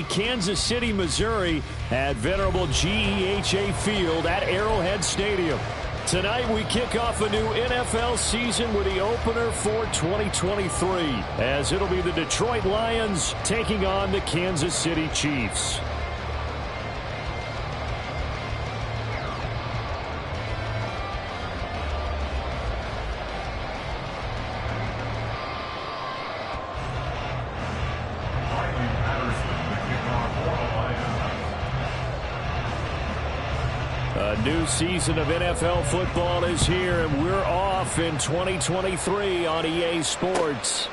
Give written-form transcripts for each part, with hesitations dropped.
Kansas City, Missouri at venerable GEHA Field at Arrowhead Stadium. Tonight we kick off a new NFL season with the opener for 2023, as it'll be the Detroit Lions taking on the Kansas City Chiefs. A new season of NFL football is here, and we're off in 2023 on EA Sports.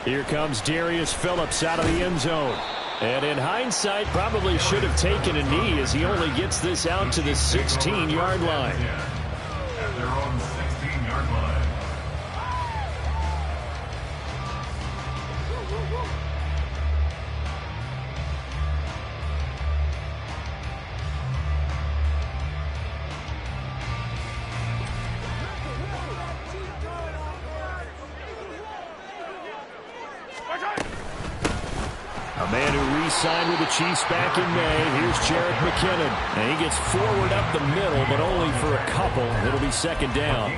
Here comes Darius Phillips out of the end zone. And in hindsight, probably should have taken a knee as he only gets this out to the 16-yard line. At their own 16-yard line. A man who re-signed with the Chiefs back in May. Here's Jerick McKinnon. And he gets forward up the middle, but only for a couple. It'll be second down.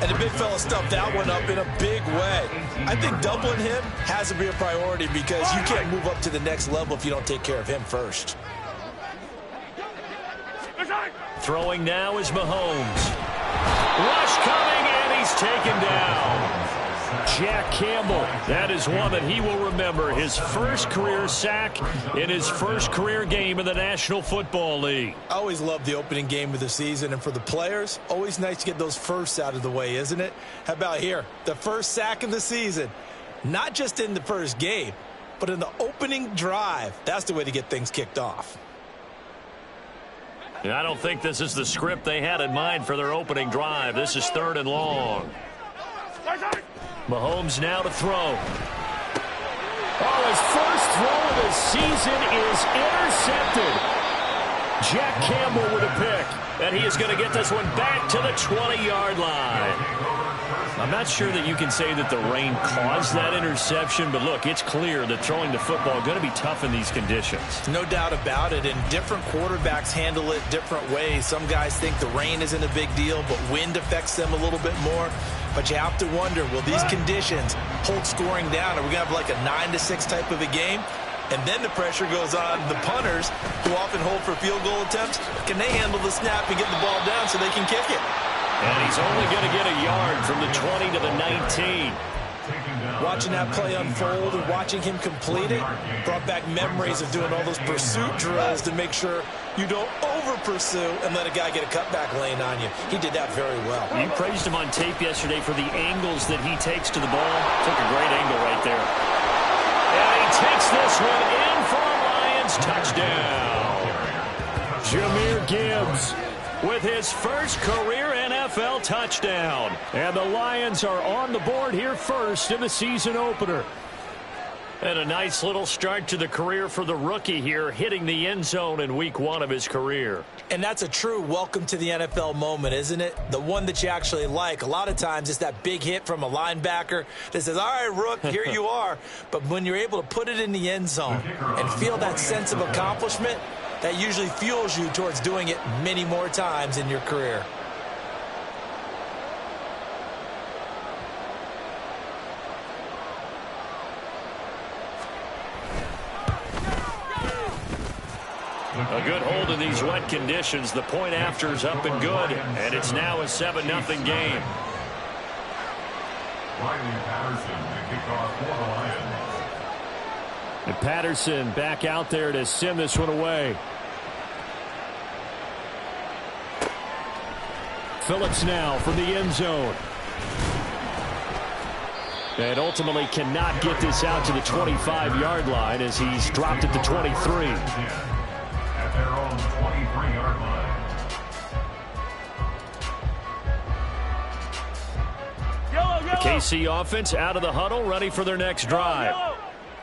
And the big fella stuffed that one up in a big way. I think doubling him has to be a priority because you can't move up to the next level if you don't take care of him first. Throwing now is Mahomes. Rush coming, and he's taken down. Jack Campbell, that is one that he will remember. His first career sack in his first career game in the National Football League. I always love the opening game of the season, and for the players, always nice to get those firsts out of the way, isn't it? How about here? The first sack of the season. Not just in the first game, but in the opening drive. That's the way to get things kicked off. I don't think this is the script they had in mind for their opening drive. This is 3rd and long. Mahomes now to throw. Oh, his first throw of the season is intercepted. Jack Campbell with a pick. And he is going to get this one back to the 20-yard line. I'm not sure that you can say that the rain caused that interception, but look, it's clear that throwing the football is going to be tough in these conditions. No doubt about it, and different quarterbacks handle it different ways. Some guys think the rain isn't a big deal, but wind affects them a little bit more. But you have to wonder, will these conditions hold scoring down? Are we going to have like a 9-6 type of a game? And then the pressure goes on the punters, who often hold for field goal attempts. Can they handle the snap and get the ball down so they can kick it? And he's only going to get a yard from the 20 to the 19. Watching that play unfold and watching him complete it brought back memories of doing all those pursuit drills to make sure you don't over-pursue and let a guy get a cutback lane on you. He did that very well. You praised him on tape yesterday for the angles that he takes to the ball. Took a great angle right there. And he takes this one in for a Lions touchdown. Jahmyr Gibbs with his first career NFL touchdown. And the Lions are on the board here first in the season opener. And a nice little start to the career for the rookie here, hitting the end zone in week 1 of his career. And that's a true welcome to the NFL moment, isn't it? The one that you actually like. A lot of times it's that big hit from a linebacker that says, all right, Rook, here you are. But when you're able to put it in the end zone and feel that sense of accomplishment, that usually fuels you towards doing it many more times in your career. A good hold in these wet conditions. The point after is up and good, and it's now a 7-0 game. And Patterson back out there to send this one away. Phillips now from the end zone. And ultimately cannot get this out to the 25-yard line as he's dropped at the 23. At their own 23-yard line. The KC offense out of the huddle, ready for their next drive.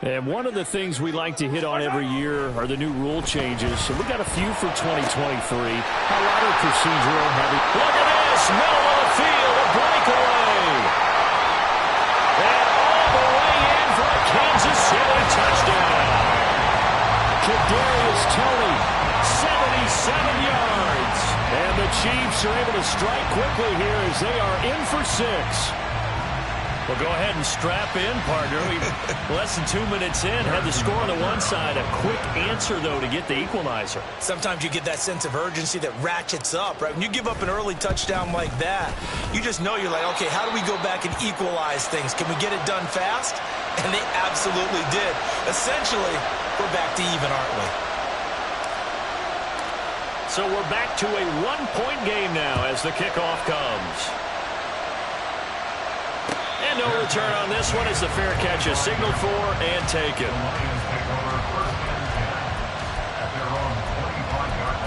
And one of the things we like to hit on every year are the new rule changes. So we got a few for 2023. A lot of procedural heavy. Look at this, middle of the field, a breakaway. And all the way in for a Kansas City touchdown. the Chiefs are able to strike quickly here as they are in for 6. Well, go ahead and strap in, partner. Less than 2 minutes in, had the score on the one side. A quick answer, though, to get the equalizer. Sometimes you get that sense of urgency that ratchets up, right? When you give up an early touchdown like that, you just know you're like, okay, how do we go back and equalize things? Can we get it done fast? And they absolutely did. Essentially, we're back to even, aren't we? So we're back to a one-point game now as the kickoff comes. And no return on this one as the fair catch is signaled for and taken. Lions take over 1st and 10 at their own 25-yard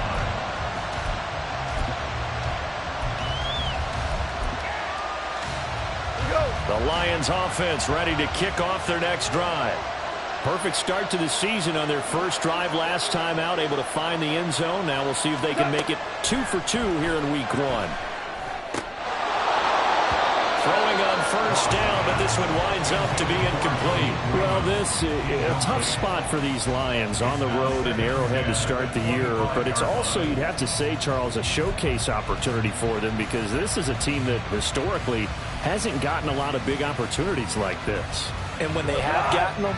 line. The Lions offense ready to kick off their next drive. Perfect start to the season on their first drive last time out, able to find the end zone. Now we'll see if they can make it 2 for 2 here in week 1. Throwing on first down, but this one winds up to be incomplete. Well, this is a tough spot for these Lions on the road in Arrowhead to start the year. But it's also, you'd have to say, Charles, a showcase opportunity for them because this is a team that historically hasn't gotten a lot of big opportunities like this. And when they have gotten them,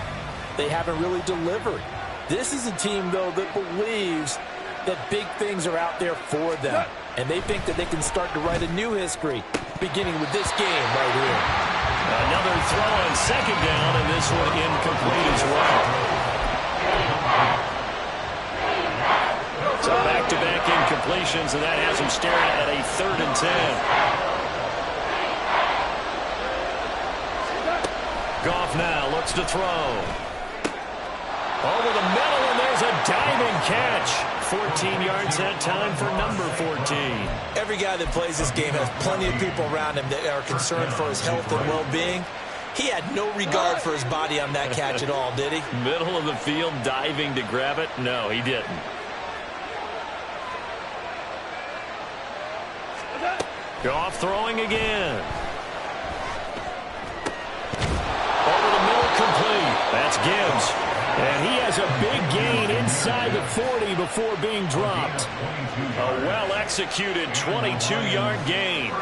they haven't really delivered. This is a team, though, that believes that big things are out there for them. And they think that they can start to write a new history, beginning with this game right here. Another throw on second down, and this one incomplete as well. So back-to-back incompletions, and that has him staring at a 3rd and 10. Goff now looks to throw. Over the middle, and there's a diving catch. 14 yards that time for number 14. Every guy that plays this game has plenty of people around him that are concerned for his health and well-being. He had no regard for his body on that catch at all, did he? Middle of the field, diving to grab it? No, he didn't. Goff throwing again. Over the middle, complete. That's Gibbs. And he has a big gain inside the 40 before being dropped. A well-executed 22-yard gain.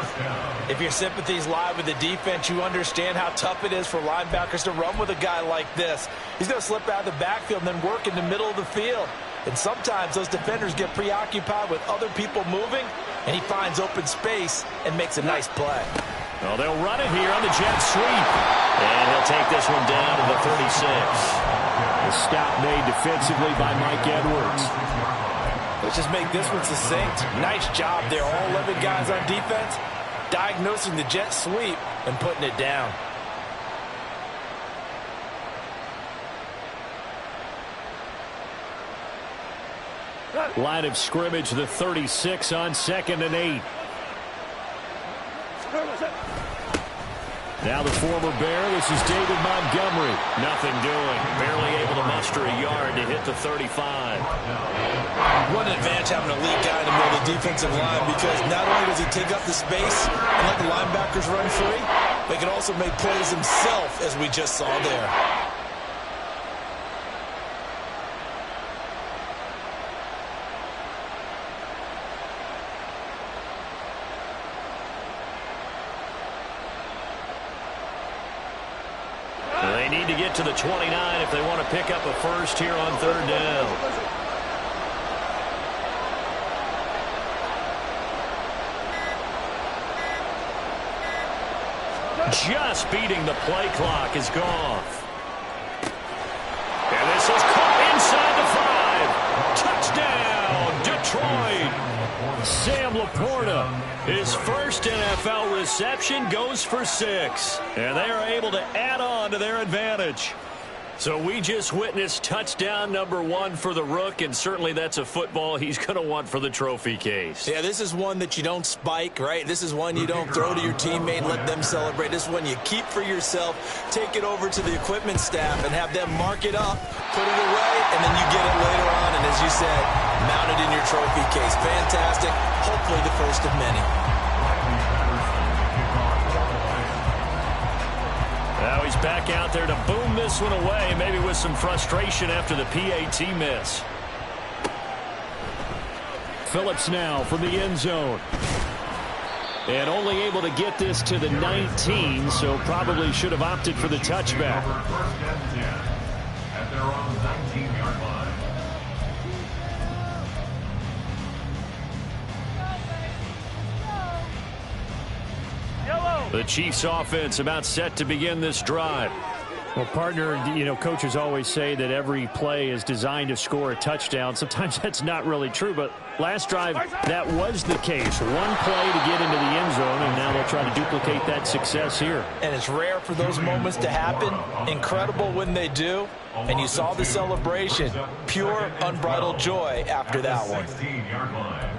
If your sympathies lie with the defense, you understand how tough it is for linebackers to run with a guy like this. He's going to slip out of the backfield and then work in the middle of the field. And sometimes those defenders get preoccupied with other people moving, and he finds open space and makes a nice play. Well, they'll run it here on the jet sweep. And he'll take this one down to the 36. The stop made defensively by Mike Edwards. Let's just make this one succinct. Nice job there. All 11 guys on defense diagnosing the jet sweep and putting it down. Line of scrimmage, the 36 on 2nd and 8. Now the former Bear, this is David Montgomery. Nothing doing. Barely able to muster a yard to hit the 35. What an advantage having an elite guy in the middle of the defensive line, because not only does he take up the space and let the linebackers run free, but he can also make plays himself, as we just saw there. They need to get to the 29 if they want to pick up a first here on 3rd down. Just beating the play clock is Goff. And this is caught inside the 5. Touchdown, Detroit. Sam Laporta, his first NFL reception, goes for 6. And they are able to add on to their advantage. So we just witnessed touchdown number 1 for the Rook, and certainly that's a football he's going to want for the trophy case. Yeah, this is one that you don't spike, right? This is one you don't throw to your teammate and let them celebrate. This is one you keep for yourself, take it over to the equipment staff and have them mark it up, put it away, and then you get it later on. And as you said, mount it in your trophy case. Fantastic. Hopefully the first of many. Now he's back out there to boom this one away, maybe with some frustration after the PAT miss. Phillips now from the end zone. And only able to get this to the 19, so probably should have opted for the touchback. First and 10 at their own 19-yard line. The Chiefs offense about set to begin this drive. Well, partner, coaches always say that every play is designed to score a touchdown. Sometimes that's not really true, but last drive, that was the case. One play to get into the end zone, and now they'll try to duplicate that success here. And it's rare for those moments to happen. Incredible when they do. And you saw the celebration. Pure, unbridled joy after that one. 16-yard line.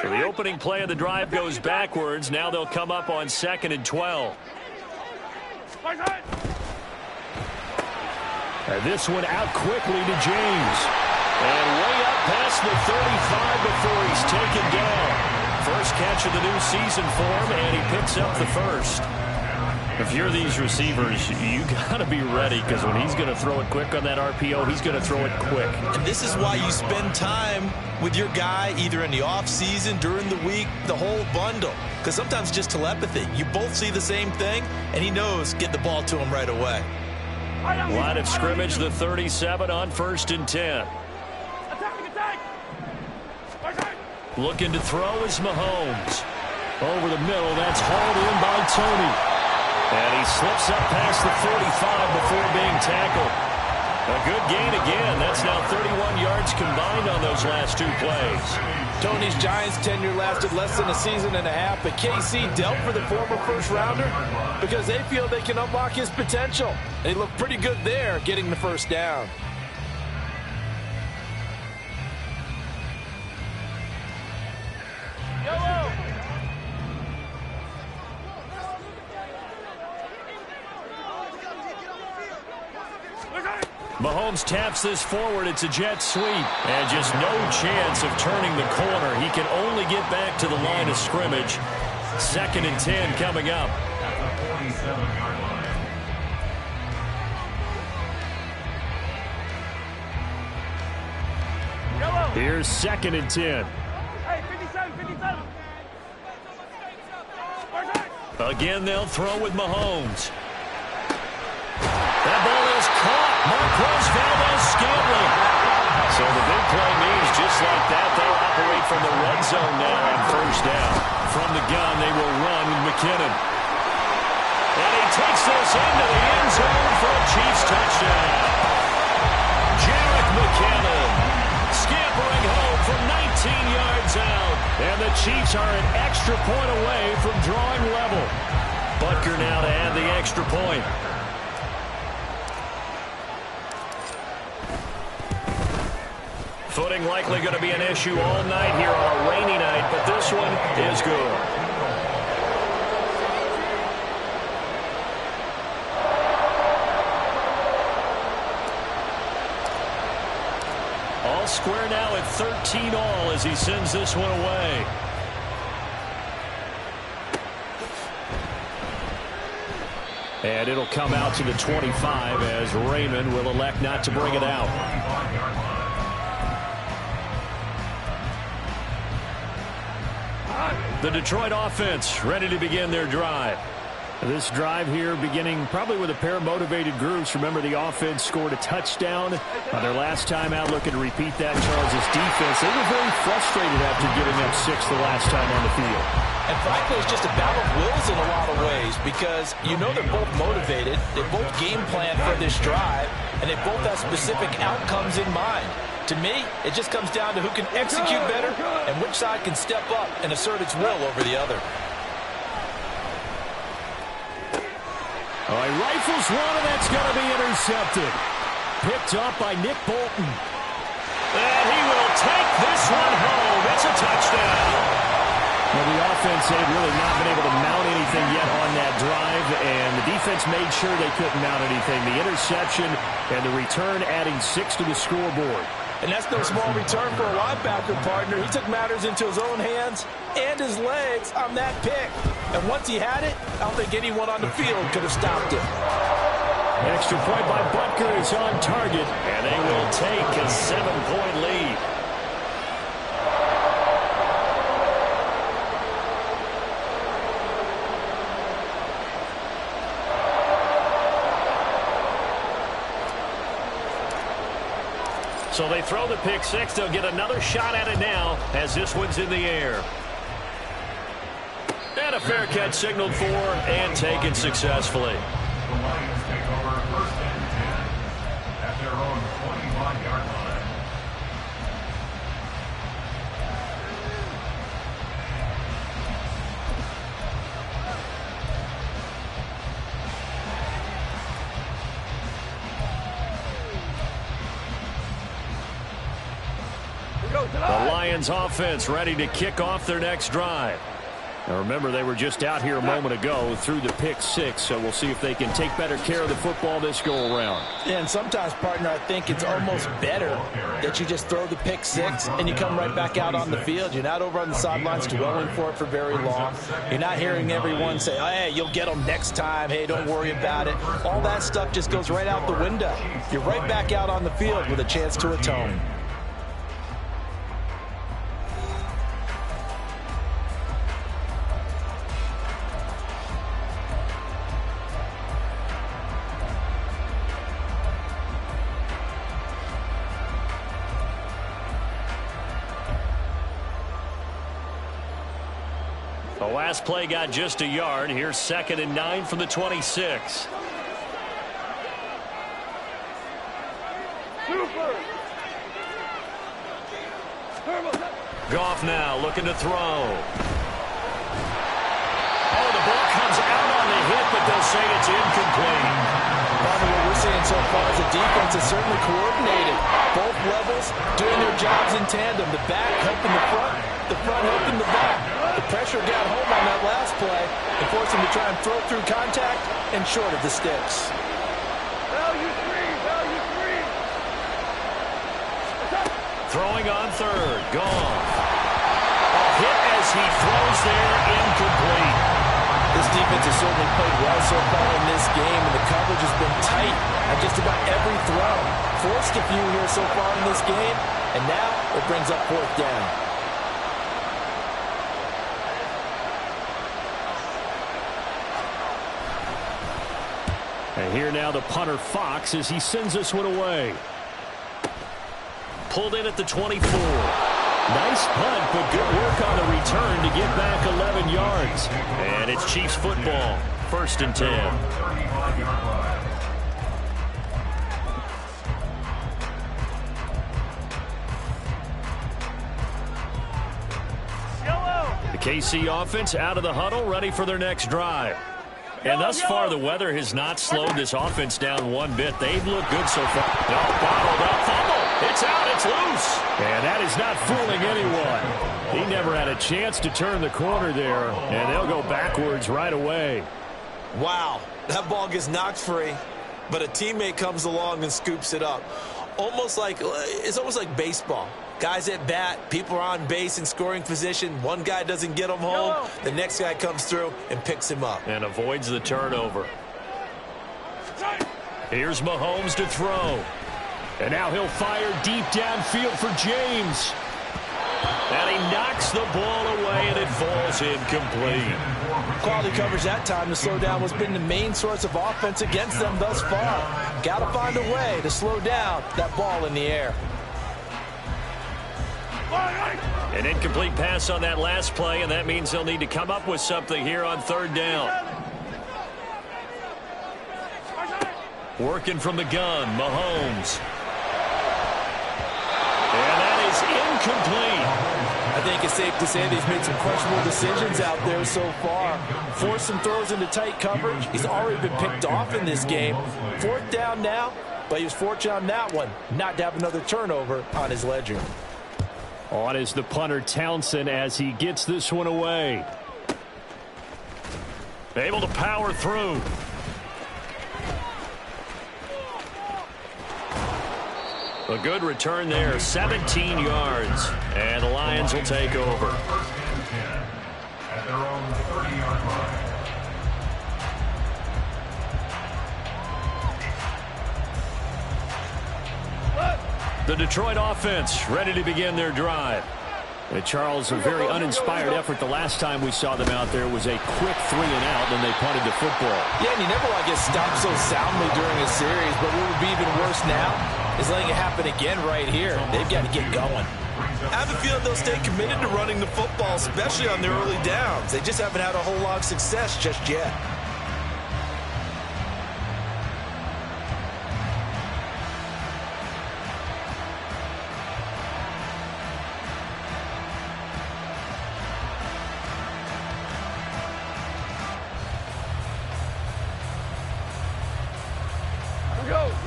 So the opening play of the drive goes backwards. Now they'll come up on 2nd and 12. And this one out quickly to James. And way up past the 35 before he's taken down. First catch of the new season for him, and he picks up the first. If you're these receivers, you got to be ready, because when he's going to throw it quick on that RPO, he's going to throw it quick. And this is why you spend time with your guy, either in the offseason, during the week, the whole bundle. Because sometimes just telepathy. You both see the same thing, and he knows get the ball to him right away. Line of scrimmage, the 37 on 1st and 10. Looking to throw is Mahomes. Over the middle, that's hauled in by Tony. And he slips up past the 45 before being tackled. A good gain again. That's now 31 yards combined on those last two plays. Tony's Giants tenure lasted less than a season and a half, but KC dealt for the former first-rounder because they feel they can unlock his potential. And he looked pretty good there, getting the first down. Mahomes taps this forward. It's a jet sweep. And just no chance of turning the corner. He can only get back to the line of scrimmage. 2nd and 10 coming up. At the 47-yard line. Here's 2nd and 10. Hey, 57, 57. Again, they'll throw with Mahomes. That ball is caught. Marquez Valdes-Scantling. So the big play means just like that, they'll operate from the red zone now on 1st down. From the gun, they will run with McKinnon. And he takes this into the end zone for a Chiefs touchdown. Jarek McKinnon scampering home from 19 yards out. And the Chiefs are an extra point away from drawing level. Butker now to add the extra point. Footing likely going to be an issue all night here on a rainy night, but this one is good. All square now at 13 all as he sends this one away. And it'll come out to the 25 as Raymond will elect not to bring it out. The Detroit offense ready to begin their drive. This drive here beginning probably with a pair of motivated groups. Remember, the offense scored a touchdown on their last time out, looking to repeat that. Charles' defense, they were very frustrated after giving up 6 the last time on the field. And frankly, it's just a battle of wills in a lot of ways because you know they're both motivated, they both game plan for this drive, and they both have specific outcomes in mind. To me, it just comes down to who can execute better and which side can step up and assert its will over the other. All right, rifles one, and that's going to be intercepted. Picked up by Nick Bolton. And he will take this one home. It's a touchdown. Well, the offense, they've really not been able to mount anything yet on that drive, and the defense made sure they couldn't mount anything. The interception and the return adding 6 to the scoreboard. And that's no small return for a linebacker, partner. He took matters into his own hands and his legs on that pick. And once he had it, I don't think anyone on the field could have stopped him. Extra point by Butker is on target, and they will take a 7-point lead. So they throw the pick six. They'll get another shot at it now as this one's in the air. And a fair catch signaled for and taken successfully. The Lions take over first and 10 at their own 25-yard line. The Lions offense ready to kick off their next drive. Now remember, they were just out here a moment ago through the pick six, so we'll see if they can take better care of the football this go around. Yeah, and sometimes, partner, I think it's almost better that you just throw the pick six and you come right back out on the field. You're not over on the sidelines dwelling for it for very long. You're not hearing everyone say, oh, hey, you'll get them next time. Hey, don't worry about it. All that stuff just goes right out the window. You're right back out on the field with a chance to atone. The last play got just a yard. Here's 2nd and 9 from the 26. Goff now looking to throw. Oh, the ball comes out on the hit, but they'll say it's incomplete. What we're seeing so far is the defense is certainly coordinated. Both levels doing their jobs in tandem. The back helping the front helping the back. The pressure got home on that last play and forced him to try and throw through contact and short of the sticks. Value three. Throwing on third. Gone. A hit as he throws there. Incomplete. This defense has certainly played well so far in this game, and the coverage has been tight on just about every throw. Forced a few here so far in this game, and now it brings up 4th down. And here now the punter Fox as he sends this one away. Pulled in at the 24. Nice punt, but good work on the return to get back 11 yards. And it's Chiefs football. 1st and 10. 35-yard line. The KC offense out of the huddle, ready for their next drive. And thus far, the weather has not slowed this offense down one bit. They've looked good so far. No, bottled up, fumble. It's out, it's loose. And that is not fooling anyone. He never had a chance to turn the corner there, and they'll go backwards right away. Wow, that ball gets knocked free, but a teammate comes along and scoops it up. It's almost like baseball. Guys at bat, people are on base in scoring position. One guy doesn't get him home. The next guy comes through and picks him up. And avoids the turnover. Here's Mahomes to throw. And now he'll fire deep downfield for James. And he knocks the ball away, and it falls incomplete. Quality coverage that time. The slowdown has been the main source of offense against them thus far. Got to find a way to slow down that ball in the air. An incomplete pass on that last play, and that means they'll need to come up with something here on 3rd down. Working from the gun, Mahomes. And that is incomplete. I think it's safe to say that he's made some questionable decisions out there so far. Forced some throws into tight coverage. He's already been picked off in this game. 4th down now, but he was fortunate on that one not to have another turnover on his ledger. On is the punter Townsend as he gets this one away. Able to power through. A good return there, 17 yards. And the Lions will take over. First and 10 at their own 30-yard line. The Detroit offense ready to begin their drive. Charles, a very uninspired effort the last time we saw them out there was a quick 3-and-out, then they punted the football. Yeah, and you never want to get stopped so soundly during a series, but what would be even worse now is letting it happen again right here. They've got to get going. I have a feeling they'll stay committed to running the football, especially on their early downs. They just haven't had a whole lot of success just yet.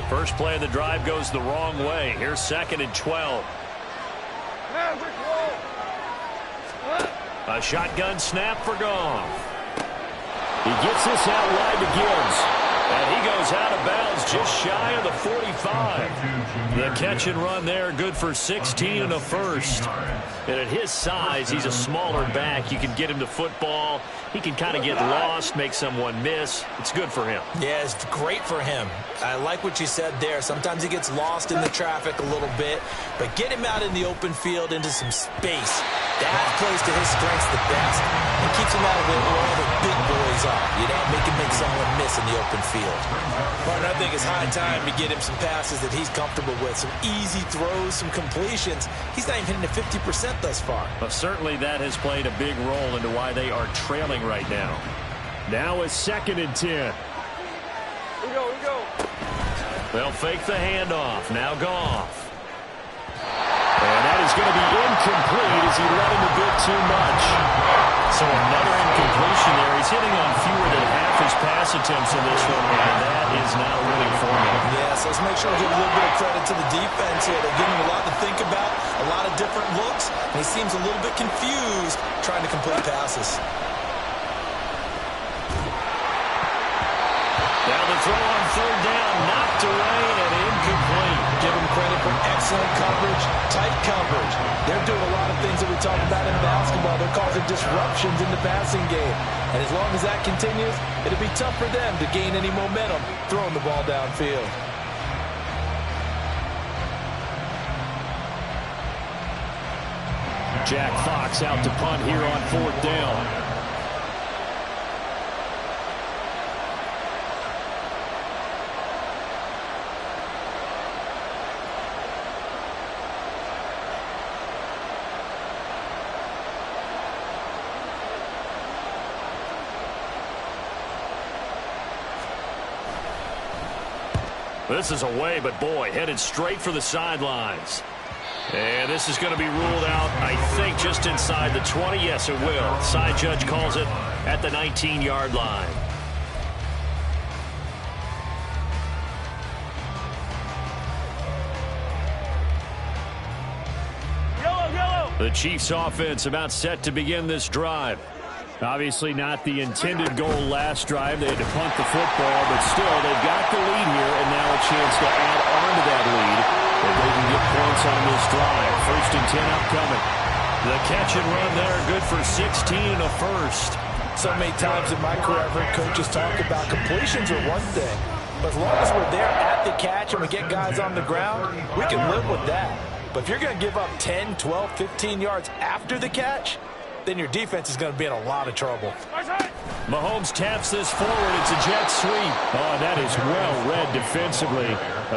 First play of the drive goes the wrong way. Here's 2nd and 12. A shotgun snap for Goff. He gets this out wide to Gibbs. And he goes out of bounds just shy of the 45. The catch and run there, good for 16 and a first. And at his size, he's a smaller back. You can get him to football. He can kind of get lost, make someone miss. It's good for him. Yeah, it's great for him. I like what you said there. Sometimes he gets lost in the traffic a little bit, but get him out in the open field into some space. That plays to his strengths the best and keeps him out of it where all the big boys are. You know, make someone miss in the open field. But I think it's high time to get him some passes that he's comfortable with, some easy throws, some completions. He's not even hitting the 50% thus far. But certainly that has played a big role into why they are trailing right now. Now a 2nd and 10. We go. They'll fake the handoff. Now Goff. And that is going to be incomplete as he let him a bit too much. So another incompletion there. He's hitting on fewer than half his pass attempts in this one, and that is not a winning formula. Yeah, so let's make sure we give a little bit of credit to the defense here. They're giving him a lot to think about, a lot of different looks, and he seems a little bit confused trying to complete passes. Now the throw on 3rd down, knocked away and incomplete. Give them credit for excellent coverage, tight coverage. They're doing a lot of things that we talk about in basketball. They're causing disruptions in the passing game. And as long as that continues, it'll be tough for them to gain any momentum throwing the ball downfield. Jack Fox out to punt here on 4th down. This is away, but boy, headed straight for the sidelines. And this is going to be ruled out, I think, just inside the 20. Yes, it will. Side judge calls it at the 19-yard line. Yellow. The Chiefs offense about set to begin this drive. Obviously not the intended goal last drive. They had to punt the football, but still, they've got the lead here, and now a chance to add on to that lead if they can get points on this drive. 1st and 10 upcoming. The catch and run there, good for 16 and a first. So many times in my career, I've heard coaches talk about completions are one thing, but as long as we're there at the catch and we get guys on the ground, we can live with that. But if you're going to give up 10, 12, 15 yards after the catch, then your defense is going to be in a lot of trouble. Mahomes taps this forward. It's a jet sweep. Oh, that is well read defensively.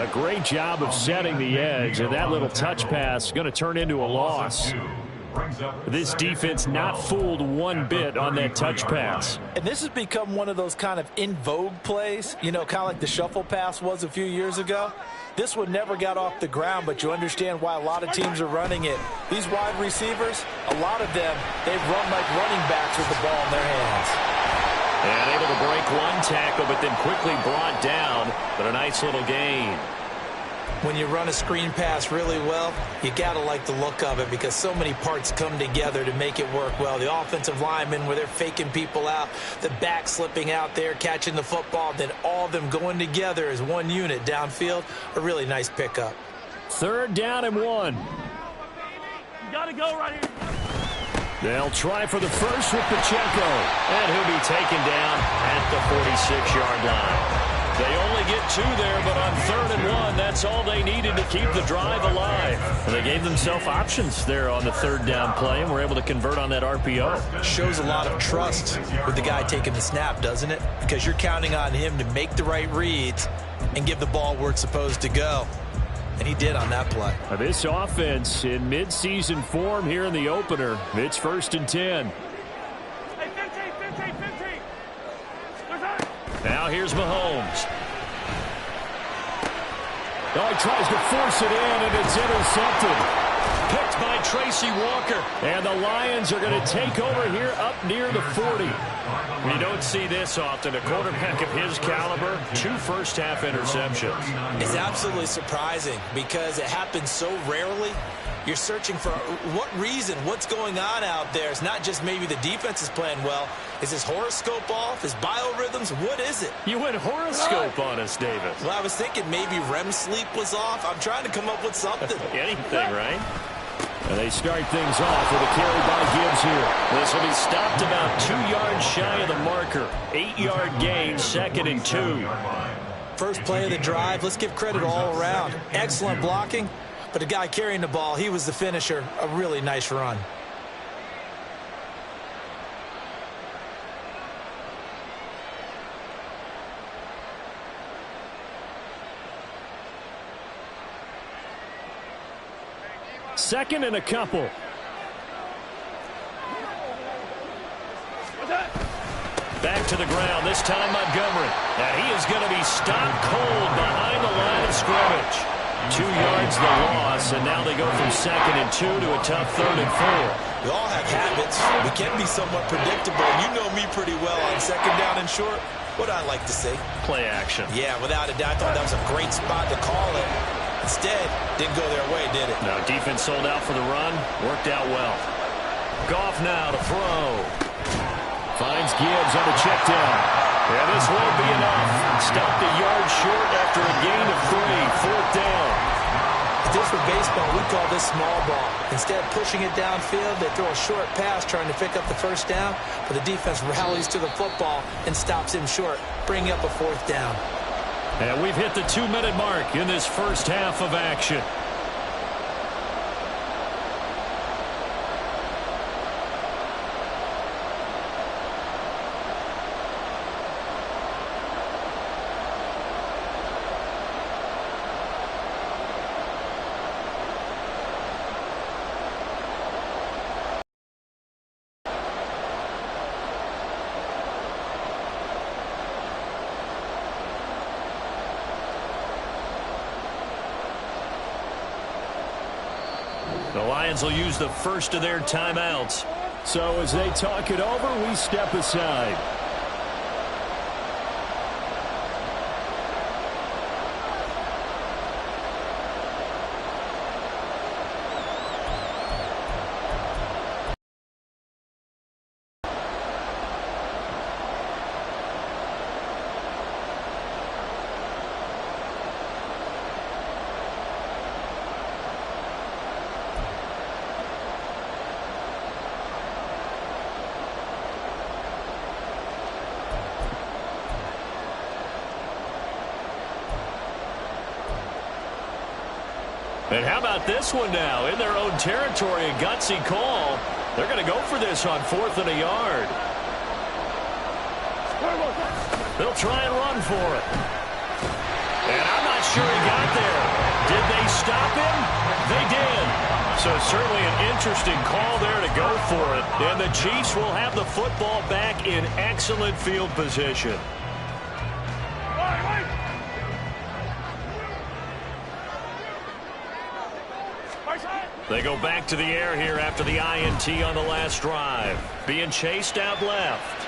A great job of setting the edge, and that little touch pass is going to turn into a loss. This defense not fooled one bit on that touch pass. And this has become one of those kind of in vogue plays, you know, kind of like the shuffle pass was a few years ago. This one never got off the ground, but you understand why a lot of teams are running it. These wide receivers, a lot of them, they've run like running backs with the ball in their hands. And able to break one tackle, but then quickly brought down, but a nice little gain. When you run a screen pass really well, you got to like the look of it because so many parts come together to make it work well. The offensive linemen, where they're faking people out, the back slipping out there, catching the football, then all of them going together as one unit downfield, a really nice pickup. 3rd down and 1. You got to go right here. They'll try for the first with Pacheco. And he'll be taken down at the 46-yard line. They only get 2 there, but on 3rd and 1, that's all they needed to keep the drive alive. And they gave themselves options there on the 3rd down play, and were able to convert on that RPO. Shows a lot of trust with the guy taking the snap, doesn't it? Because you're counting on him to make the right reads and give the ball where it's supposed to go. And he did on that play. This offense in midseason form here in the opener. It's 1st and 10. Hey, 15. Now here's Mahomes. Oh, he tries to force it in, and it's intercepted. Picked by Tracy Walker. And the Lions are going to take over here up near the 40. You don't see this often. A quarterback of his caliber, 2 first-half interceptions. It's absolutely surprising because it happens so rarely. You're searching for what reason, what's going on out there. It's not just maybe the defense is playing well. Is his horoscope off? His biorhythms? What is it? You went horoscope on us, Davis. Well, I was thinking maybe REM sleep was off. I'm trying to come up with something. Anything, right? And they start things off with a carry by Gibbs here. This will be stopped about 2 yards shy of the marker. 8-yard gain, 2nd and 2. First play of the drive. Let's give credit all around. Excellent blocking. But the guy carrying the ball, he was the finisher. A really nice run. Second and a couple. Back to the ground, this time Montgomery. And he is going to be stopped cold behind the line of scrimmage. 2 yards the loss, and now they go from 2nd and 2 to a tough 3rd and 4. We all have habits. We can be somewhat predictable. You know me pretty well on 2nd down and short. What I like to see. Play action. Yeah, without a doubt. I thought that was a great spot to call it. Instead, didn't go their way, did it? No, defense sold out for the run. Worked out well. Goff now to throw. Finds Gibbs on a check down. Yeah, this won't be enough. Stopped a yard short after a gain of 3. 4th down. If this were baseball, we'd call this small ball. Instead of pushing it downfield, they throw a short pass trying to pick up the 1st down, but the defense rallies to the football and stops him short, bringing up a 4th down. And we've hit the 2-minute mark in this first half of action. The Lions will use the first of their timeouts. So as they talk it over, we step aside. And how about this one now? In their own territory, a gutsy call. They're going to go for this on 4th and a yard. They'll try and run for it. And I'm not sure he got there. Did they stop him? They did. So certainly an interesting call there to go for it. And the Chiefs will have the football back in excellent field position. They go back to the air here after the INT on the last drive. Being chased out left.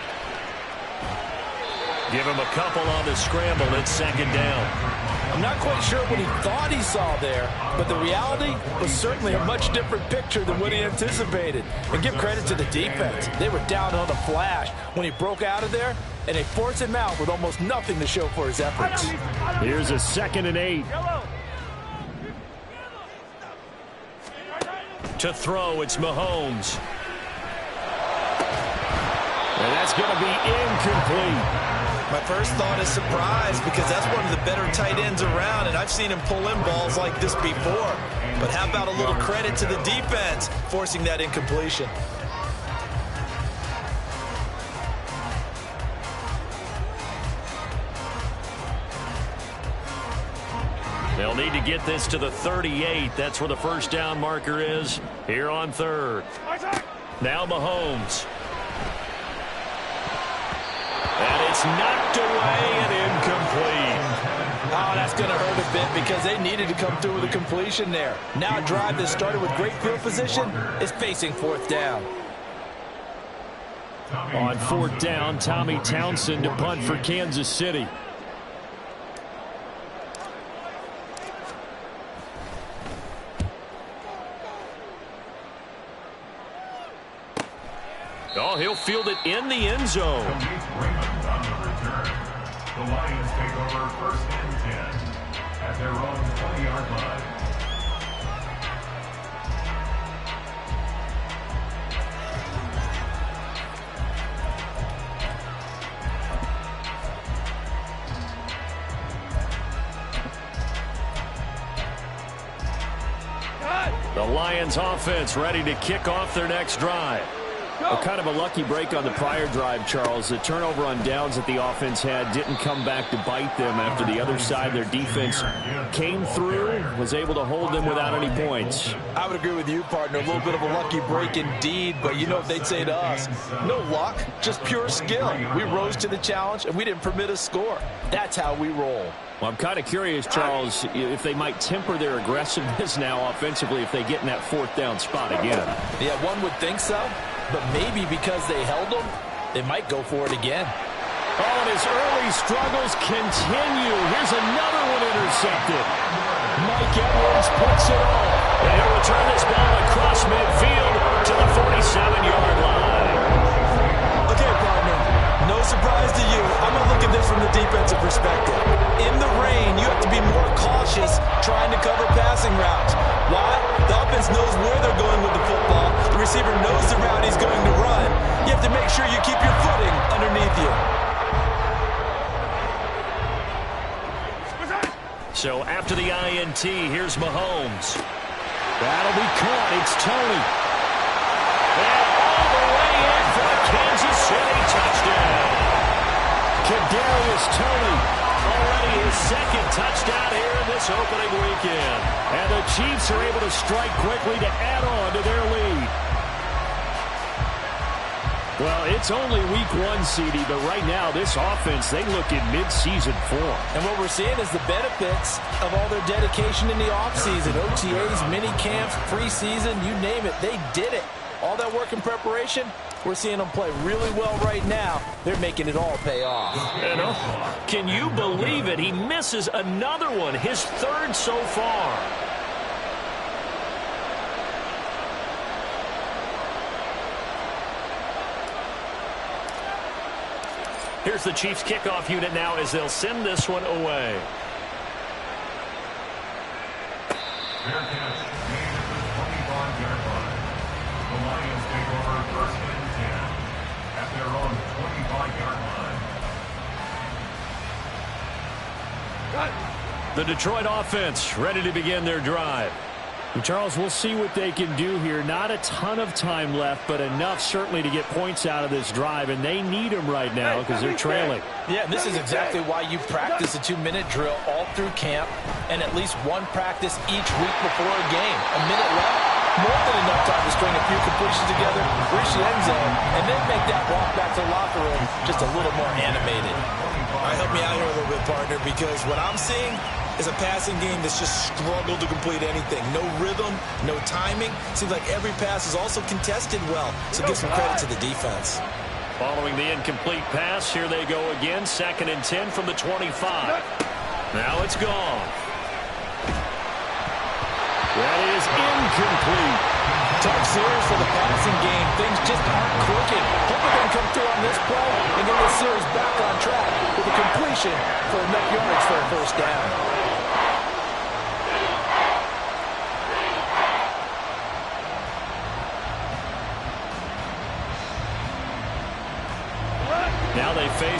Give him a couple on the scramble. It's 2nd down. I'm not quite sure what he thought he saw there, but the reality was certainly a much different picture than what he anticipated. And give credit to the defense. They were down on the flash when he broke out of there, and they forced him out with almost nothing to show for his efforts. Here's a 2nd and 8. To throw, it's Mahomes. And that's going to be incomplete. My first thought is surprise, because that's one of the better tight ends around, and I've seen him pull in balls like this before. But how about a little credit to the defense forcing that incompletion? They'll need to get this to the 38. That's where the first down marker is here on third. Now Mahomes. And it's knocked away and incomplete. Oh, that's going to hurt a bit because they needed to come through with a completion there. Now a drive that started with great field position is facing fourth down. On fourth down, Tommy Townsend to punt for Kansas City. Oh, he'll field it in the end zone. The Lions take over first and 10 at their own 20-yard line. The Lions offense ready to kick off their next drive. Well, kind of a lucky break on the prior drive, Charles. The turnover on downs that the offense had didn't come back to bite them after the other side. Their defense came through, was able to hold them without any points. I would agree with you, partner. A little bit of a lucky break indeed, but you know what they'd say to us. No luck, just pure skill. We rose to the challenge, and we didn't permit a score. That's how we roll. Well, I'm kind of curious, Charles, if they might temper their aggressiveness now offensively if they get in that fourth down spot again. Yeah, one would think so. But maybe because they held them, they might go for it again. Oh, and his early struggles continue. Here's another one intercepted. Mike Edwards puts it on. And he'll return this ball across midfield to the 47-yard line. Okay, partner, no surprise to you. I'm going to look at this from the defensive perspective. In the rain, you have to be more cautious trying to cover passing routes. Why? The offense knows where they're going with the football. The receiver knows the route he's going to run. You have to make sure you keep your footing underneath you. So after the INT, here's Mahomes. That'll be caught. It's Tony. And all the way in for the Kansas City touchdown. Kadarius Toney. Already his second touchdown here in this opening weekend. And the Chiefs are able to strike quickly to add on to their lead. Well, it's only week one, CD, but right now this offense, they look in mid-season form. And what we're seeing is the benefits of all their dedication in the offseason. OTAs, mini camps, preseason, you name it, they did it. All that work in preparation, we're seeing them play really well right now. They're making it all pay off. And can you believe it? He misses another one, his third so far. Here's the Chiefs kickoff unit now as they'll send this one away. Fair catch made at the 25-yard line. The Lions take over first and 10 at their own 25-yard line. The Detroit offense ready to begin their drive. Charles, we'll see what they can do here. Not a ton of time left, but enough certainly to get points out of this drive, and they need them right now because they're trailing. Yeah, this is exactly why you practice a 2-minute drill all through camp and at least one practice each week before a game. A minute left, more than enough time to string a few completions together, reach the end zone, and then make that walk back to the locker room just a little more animated. All right, help me out here a little bit, partner, because what I'm seeing is a passing game that's just struggled to complete anything. No rhythm, no timing. Seems like every pass is also contested well, so give some credit to the defense. Following the incomplete pass, here they go again. 2nd and 10 from the 25. Now it's gone. That is incomplete. Tough series for the passing game. Things just aren't clicking. Hope they can come through on this play and get this series back on track with a completion for enough yardage for a first down.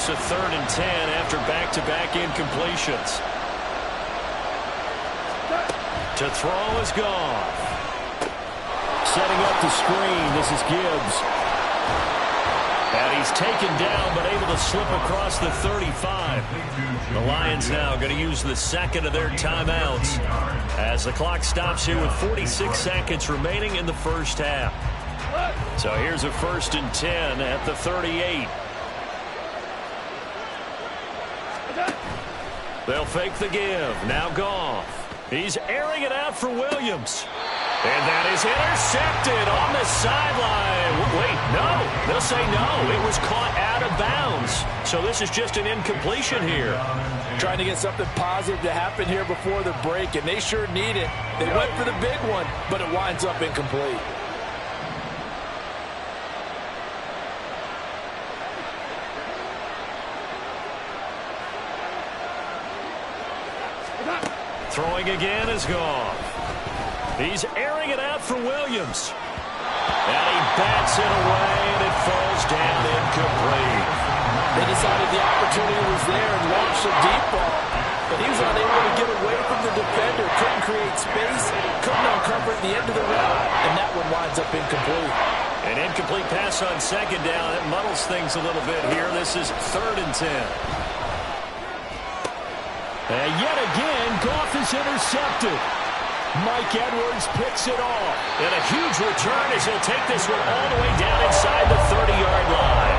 force a 3rd and 10 after back-to-back incompletions. To throw is Goff. Setting up the screen, this is Gibbs. And he's taken down, but able to slip across the 35. The Lions now going to use the second of their timeouts as the clock stops here with 46 seconds remaining in the first half. So here's a 1st and 10 at the 38. They'll fake the give. Now Goff. He's airing it out for Williams. And that is intercepted on the sideline. Wait, no. They'll say no. It was caught out of bounds. So this is just an incompletion here. Trying to get something positive to happen here before the break, and they sure need it. They went for the big one, but it winds up incomplete. Throwing again is Goff. He's airing it out for Williams. And he bats it away, and it falls down incomplete. They decided the opportunity was there and launched a deep ball. But he was unable to get away from the defender. Couldn't create space. Couldn't uncover at the end of the route. And that one winds up incomplete. An incomplete pass on 2nd down. It muddles things a little bit here. This is 3rd and 10. And yet again, Goff is intercepted. Mike Edwards picks it off. And a huge return as he'll take this one all the way down inside the 30-yard line.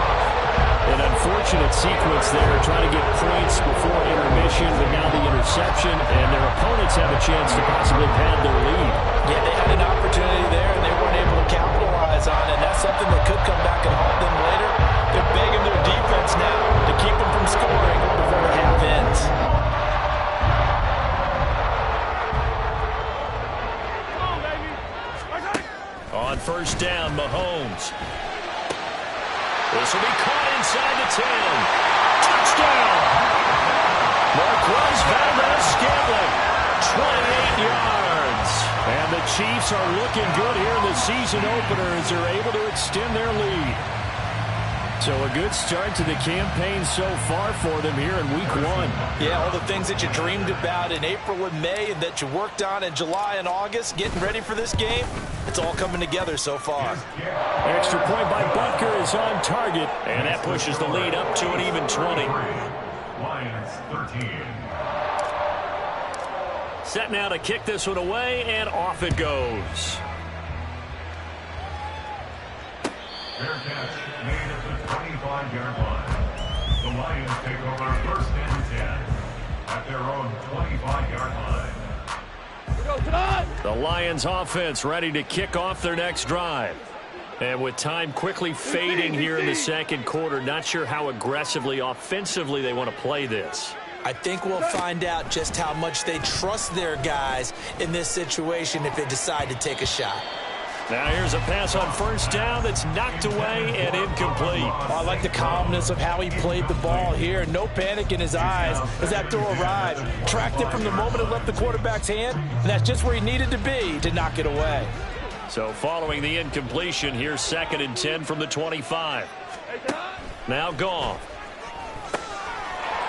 An unfortunate sequence there, trying to get points before intermission, but now the interception, and their opponents have a chance to possibly pad their lead. Yeah, they had an opportunity there, and they weren't able to capitalize on it. That's something that could come back and haunt them later. They're begging their defense now to keep them from scoring before the half ends. On 1st down, Mahomes. This will be caught inside the 10. Touchdown! Marquez Valdez-Scantling, 28 yards. And the Chiefs are looking good here in the season opener as they're able to extend their lead. So a good start to the campaign so far for them here in Week 1. Yeah, all the things that you dreamed about in April and May and that you worked on in July and August, getting ready for this game, it's all coming together so far. Extra point by Butker is on target. And that pushes the lead up to an even 20. Lions 13. Set now to kick this one away, and off it goes. Fair catch made at the 25-yard line. The Lions take over 1st and 10 at their own 25-yard line. The Lions offense ready to kick off their next drive. And with time quickly fading here in the 2nd quarter, not sure how aggressively, offensively they want to play this. I think we'll find out just how much they trust their guys in this situation if they decide to take a shot. Now here's a pass on 1st down that's knocked away and incomplete. I like the calmness of how he played the ball here. No panic in his eyes as that throw arrived. Tracked it from the moment it left the quarterback's hand, and that's just where he needed to be to knock it away. So following the incompletion, here's 2nd and 10 from the 25. Now Goff.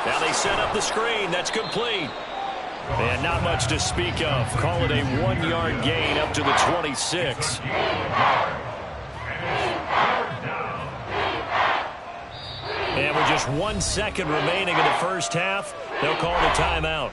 Now they set up the screen. That's complete. And not much to speak of. Call it a 1-yard gain up to the 26. And with just 1 second remaining in the first half, they'll call the timeout.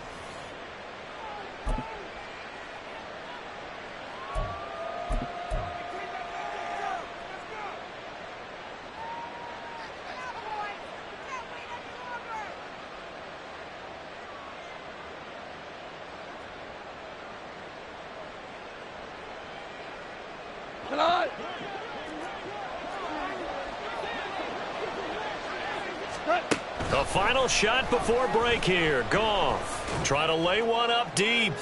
The final shot before break here. Goff try to lay one up deep.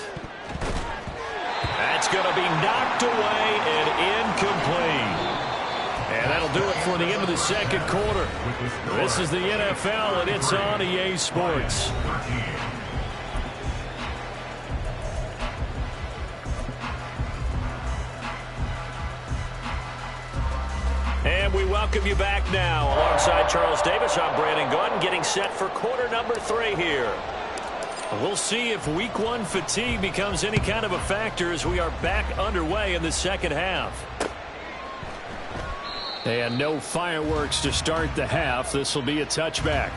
That's going to be knocked away and incomplete. And that'll do it for the end of the 2nd quarter. This is the NFL, and it's on EA Sports. And And we welcome you back now. Alongside Charles Davis, I'm Brandon Gunn, getting set for quarter number 3 here. We'll see if week 1 fatigue becomes any kind of a factor as we are back underway in the second half. And no fireworks to start the half. This will be a touchback.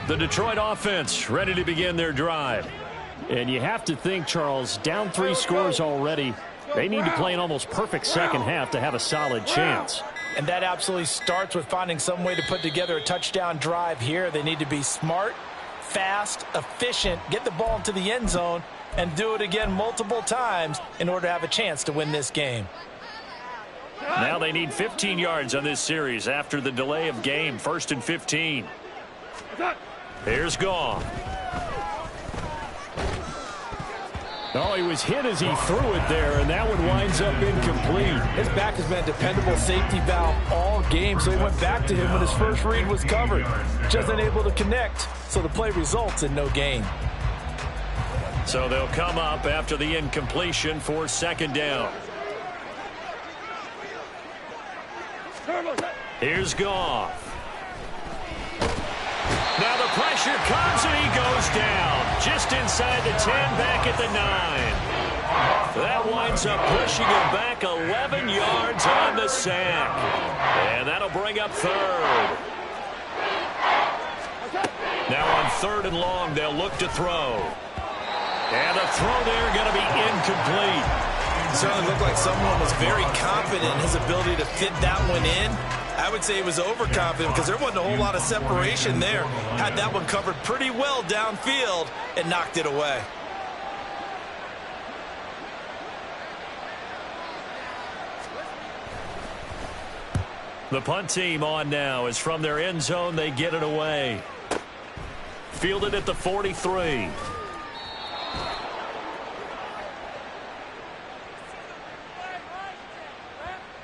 The Detroit offense ready to begin their drive. And you have to think, Charles, down 3 scores already. They need to play an almost perfect second half to have a solid chance. And that absolutely starts with finding some way to put together a touchdown drive here. They need to be smart, fast, efficient, get the ball into the end zone, and do it again multiple times in order to have a chance to win this game. Now they need 15 yards on this series after the delay of game. 1st and 15. Here's Goff. Oh, he was hit as he threw it there, and that one winds up incomplete. His back has been a dependable safety valve all game, so he went back to him when his first read was covered. Just unable to connect, so the play results in no gain. So they'll come up after the incompletion for 2nd down. Here's Goff. Now the pressure comes and he goes down. Just inside the 10, back at the 9. That winds up pushing him back 11 yards on the sack. And that'll bring up 3rd. Now on 3rd and long, they'll look to throw. And the throw there going to be incomplete. It certainly looked like someone was very confident in his ability to fit that one in. I would say he was overconfident because there wasn't a whole lot of separation there. Had that one covered pretty well downfield and knocked it away. The punt team on now is from their end zone. They get it away. Fielded at the 43.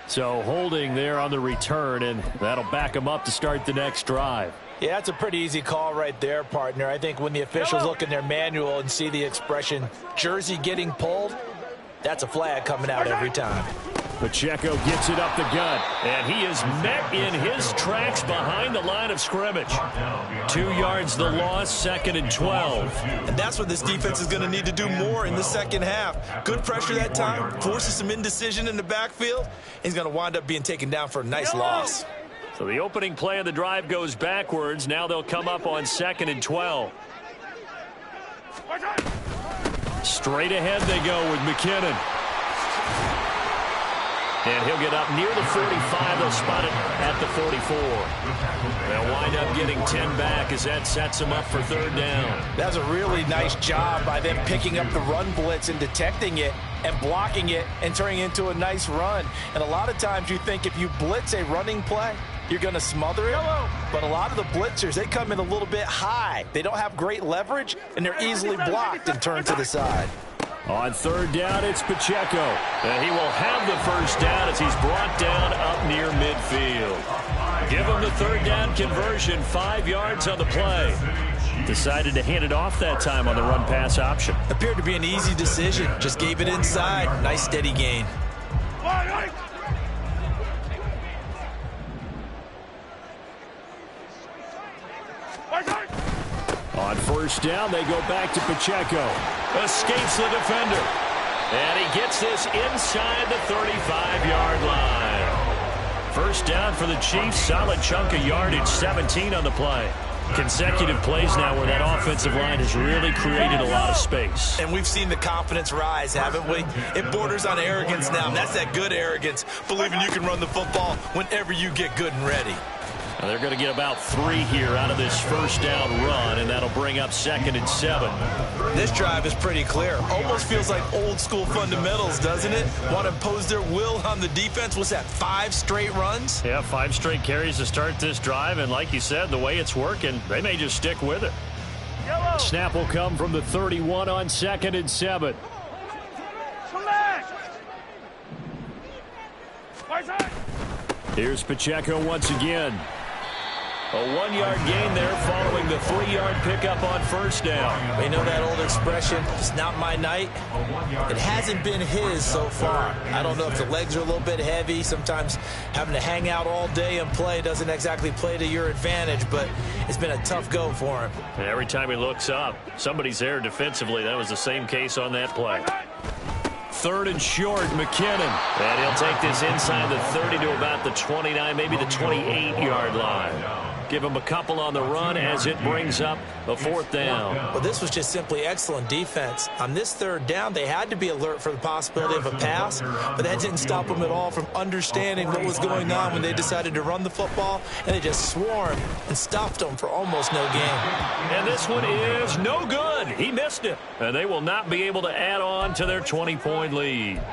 So holding there on the return, and that'll back them up to start the next drive. Yeah, that's a pretty easy call right there, partner. I think when the officials look in their manual and see the expression jersey getting pulled, that's a flag coming out every time. Pacheco gets it up the gut. And he is met in his tracks behind the line of scrimmage. 2 yards the loss, 2nd and 12. And that's what this defense is going to need to do more in the second half. Good pressure that time, forces some indecision in the backfield. He's going to wind up being taken down for a nice loss. So the opening play of the drive goes backwards. Now they'll come up on 2nd and 12. Straight ahead they go with McKinnon. And he'll get up near the 45. They'll spot it at the 44. They'll wind up getting 10 back as that sets them up for 3rd down. That's a really nice job by them picking up the run blitz and detecting it and blocking it and turning it into a nice run. And a lot of times you think if you blitz a running play, you're going to smother it. But a lot of the blitzers, they come in a little bit high. They don't have great leverage, and they're easily blocked and turned to the side. On 3rd down, it's Pacheco. And he will have the 1st down as he's brought down up near midfield. Give him the 3rd down conversion, 5 yards on the play. Decided to hand it off that time on the run-pass option. Appeared to be an easy decision. Just gave it inside. Nice steady gain. On 1st down, they go back to Pacheco. Escapes the defender. And he gets this inside the 35-yard line. 1st down for the Chiefs. Solid chunk of yardage, 17 on the play. Consecutive plays now where that offensive line has really created a lot of space. And we've seen the confidence rise, haven't we? It borders on arrogance now, and that's that good arrogance, believing you can run the football whenever you get good and ready. They're going to get about 3 here out of this first down run, and that'll bring up 2nd and 7. This drive is pretty clear. Almost feels like old school fundamentals, doesn't it? Want to impose their will on the defense. Was that 5 straight runs? Yeah, 5 straight carries to start this drive, and like you said, the way it's working, they may just stick with it. Yellow. Snap will come from the 31 on 2nd and 7. Come back. Right side. Here's Pacheco once again. A 1-yard gain there following the 3-yard pickup on first down. You know that old expression, it's not my night? It hasn't been his so far. I don't know if the legs are a little bit heavy. Sometimes having to hang out all day and play doesn't exactly play to your advantage, but it's been a tough go for him. And every time he looks up, somebody's there defensively. That was the same case on that play. 3rd and short, McKinnon. And he'll take this inside the 30 to about the 29, maybe the 28-yard line. Give him a couple on the run as it brings up a 4th down. Well, this was just simply excellent defense. On this 3rd down, they had to be alert for the possibility of a pass, but that didn't stop them at all from understanding what was going on when they decided to run the football, and they just swarmed and stopped them for almost no gain. And this one is no good. He missed it. And they will not be able to add on to their 20-point lead.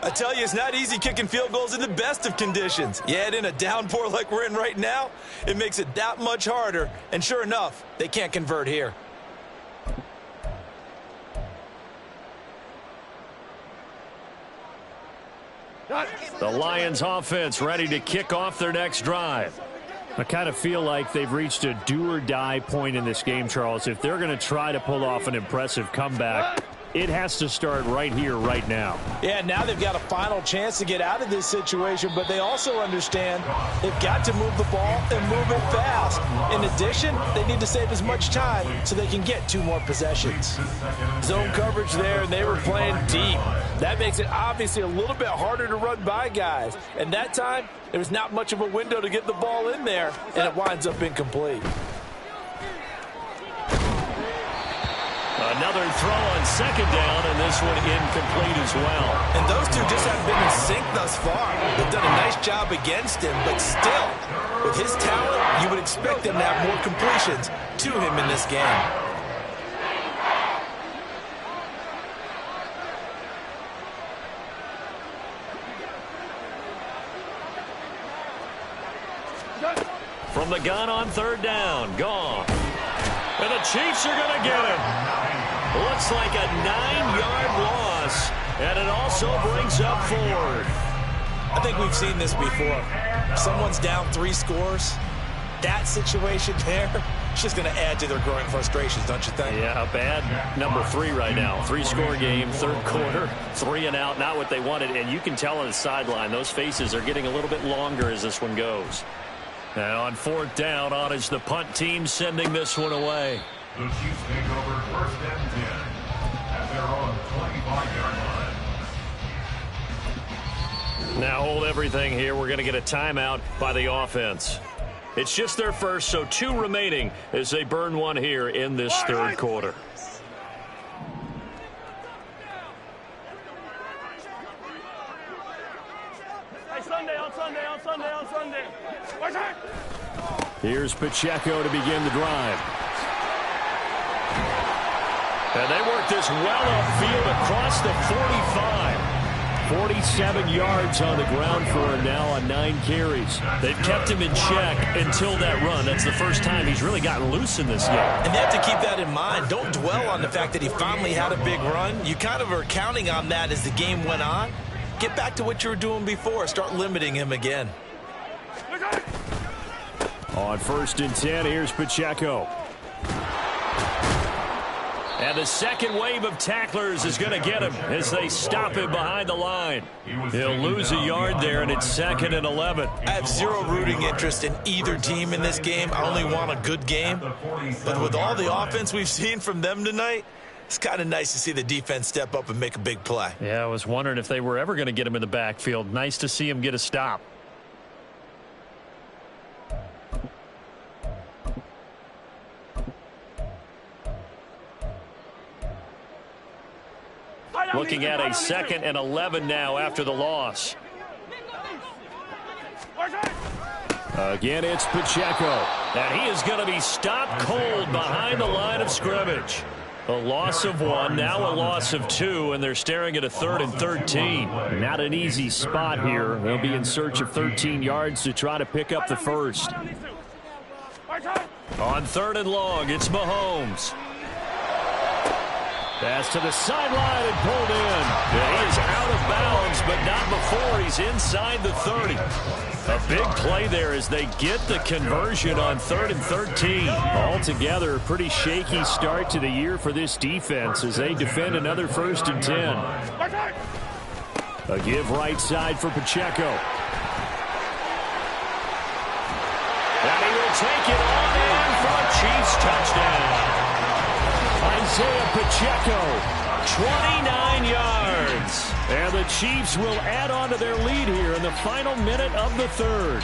I tell you, it's not easy kicking field goals in the best of conditions. You add in a downpour like we're in right now, it makes it that much harder. And sure enough, they can't convert here. The Lions offense ready to kick off their next drive. I kind of feel like they've reached a do-or-die point in this game, Charles. If they're going to try to pull off an impressive comeback, it has to start right here, right now. Yeah, now they've got a final chance to get out of this situation, but they also understand they've got to move the ball and move it fast. In addition, they need to save as much time so they can get 2 more possessions. Zone coverage there, and they were playing deep. That makes it obviously a little bit harder to run by guys. And that time, there was not much of a window to get the ball in there, and it winds up incomplete. Another throw on 2nd down, and this one incomplete as well. And those two just haven't been in sync thus far. They've done a nice job against him, but still, with his talent, you would expect them to have more completions to him in this game. From the gun on 3rd down, gone. And the Chiefs are going to get him. Looks like a 9-yard loss, and it also brings up 4th. I think we've seen this before. Someone's down 3 scores. That situation there, it's just going to add to their growing frustrations, don't you think? Yeah, bad number 3 right now. 3-score game, 3rd quarter, 3 and out, not what they wanted. And you can tell on the sideline, those faces are getting a little bit longer as this one goes. And on 4th down, on is the punt team sending this one away. The Chiefs take over 1st and 10 at their own 25-yard line. Now hold everything here. We're going to get a timeout by the offense. It's just their first, so 2 remaining as they burn one here in this 3rd quarter. Hey, Sunday, on Sunday, on Sunday, on Sunday. Right side. Here's Pacheco to begin the drive. And they work this well upfield across the 45. 47 yards on the ground for him now on 9 carries. They've kept him in check until that run. That's the first time he's really gotten loose in this game. And they have to keep that in mind. Don't dwell on the fact that he finally had a big run. You kind of are counting on that as the game went on. Get back to what you were doing before. Start limiting him again. On 1st and 10, here's Pacheco. And the second wave of tacklers is going to get him as they stop him behind the line. He'll lose a yard there, and it's 2nd and 11. I have zero rooting interest in either team in this game. I only want a good game. But with all the offense we've seen from them tonight, it's kind of nice to see the defense step up and make a big play. Yeah, I was wondering if they were ever going to get him in the backfield. Nice to see him get a stop. Looking at a 2nd and 11 now after the loss. Again, it's Pacheco. And he is going to be stopped cold behind the line of scrimmage. A loss of 1, now a loss of 2, and they're staring at a 3rd and 13. Not an easy spot here. They'll be in search of 13 yards to try to pick up the first. On 3rd and long, it's Mahomes. Pass to the sideline and pulled in. Yeah, he is out of bounds, but not before he's inside the 30. A big play there as they get the conversion on 3rd and 13. Altogether, a pretty shaky start to the year for this defense as they defend another 1st and 10. A give right side for Pacheco. And he will take it on in for a Chiefs touchdown. Isaiah Pacheco, 29 yards. And the Chiefs will add on to their lead here in the final minute of the 3rd.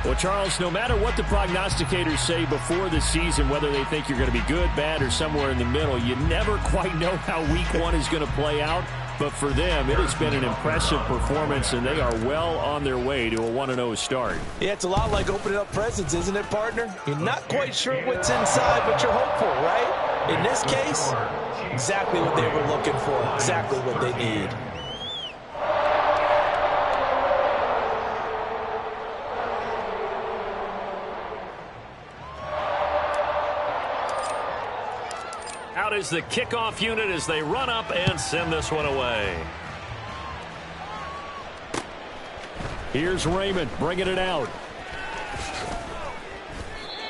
Well, Charles, no matter what the prognosticators say before the season, whether they think you're going to be good, bad, or somewhere in the middle, you never quite know how week 1 is going to play out. But for them, it has been an impressive performance, and they are well on their way to a 1-0 start. Yeah, it's a lot like opening up presents, isn't it, partner? You're not quite sure what's inside, but you're hopeful, right? In this case, exactly what they were looking for, exactly what they need. Out is the kickoff unit as they run up and send this one away. Here's Raymond bringing it out.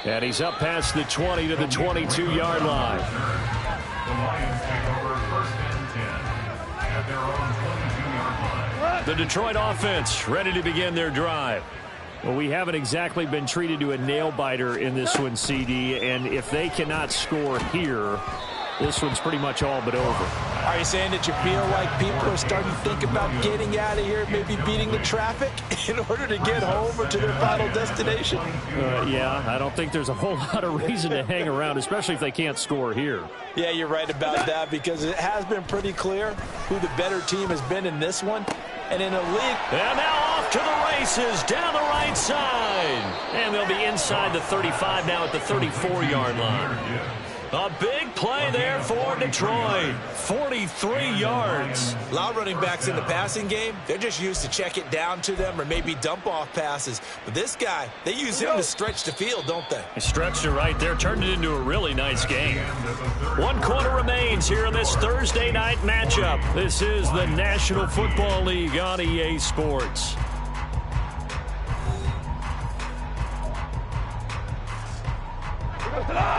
And he's up past the 20 to the 22-yard line. The Lions take over 1st and 10 at their own 22-yard line. The Detroit offense ready to begin their drive. Well, we haven't exactly been treated to a nail-biter in this one, CD, and if they cannot score here, this one's pretty much all but over. Are you saying that you feel like people are starting to think about getting out of here, maybe beating the traffic in order to get home or to their final destination? Yeah, I don't think there's a whole lot of reason to hang around, especially if they can't score here. Yeah, you're right about that because it has been pretty clear who the better team has been in this one. And in a league. And now off to the races down the right side. And they'll be inside the 35 now at the 34-yard line. A big play there for Detroit. 43 yards. A lot of running backs in the passing game, they're just used to check it down to them or maybe dump off passes. But this guy, they use him to stretch the field, don't they? He stretched it right there, turned it into a really nice game. 1 quarter remains here in this Thursday night matchup. This is the National Football League on EA Sports.